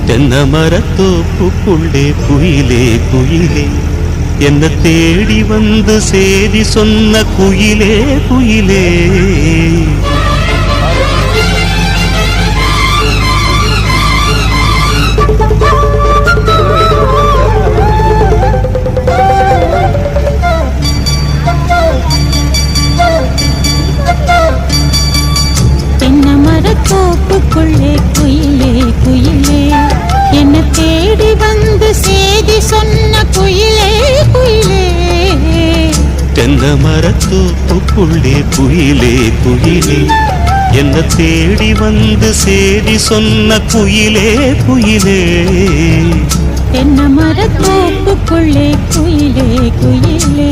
தென்னை மரத்தோப்புக்குள்ளே குயிலே குயிலே என்ன தேடி வந்து சேதி சொன்ன குயிலே குயிலே. தென்னை மரத்தோப்புக்குள்ளே குயிலே குயிலே என்ன தேடி வந்து சேதி சொன்ன குயிலே குயிலே. தென்னை மரத்தோப்புக்குள்ளே குயிலே குயிலே என்ன தேடி வந்து சேதி சொன்ன குயிலே குயிலே. தென்னை மரத்தோப்புக்குள்ளே குயிலே குயிலே.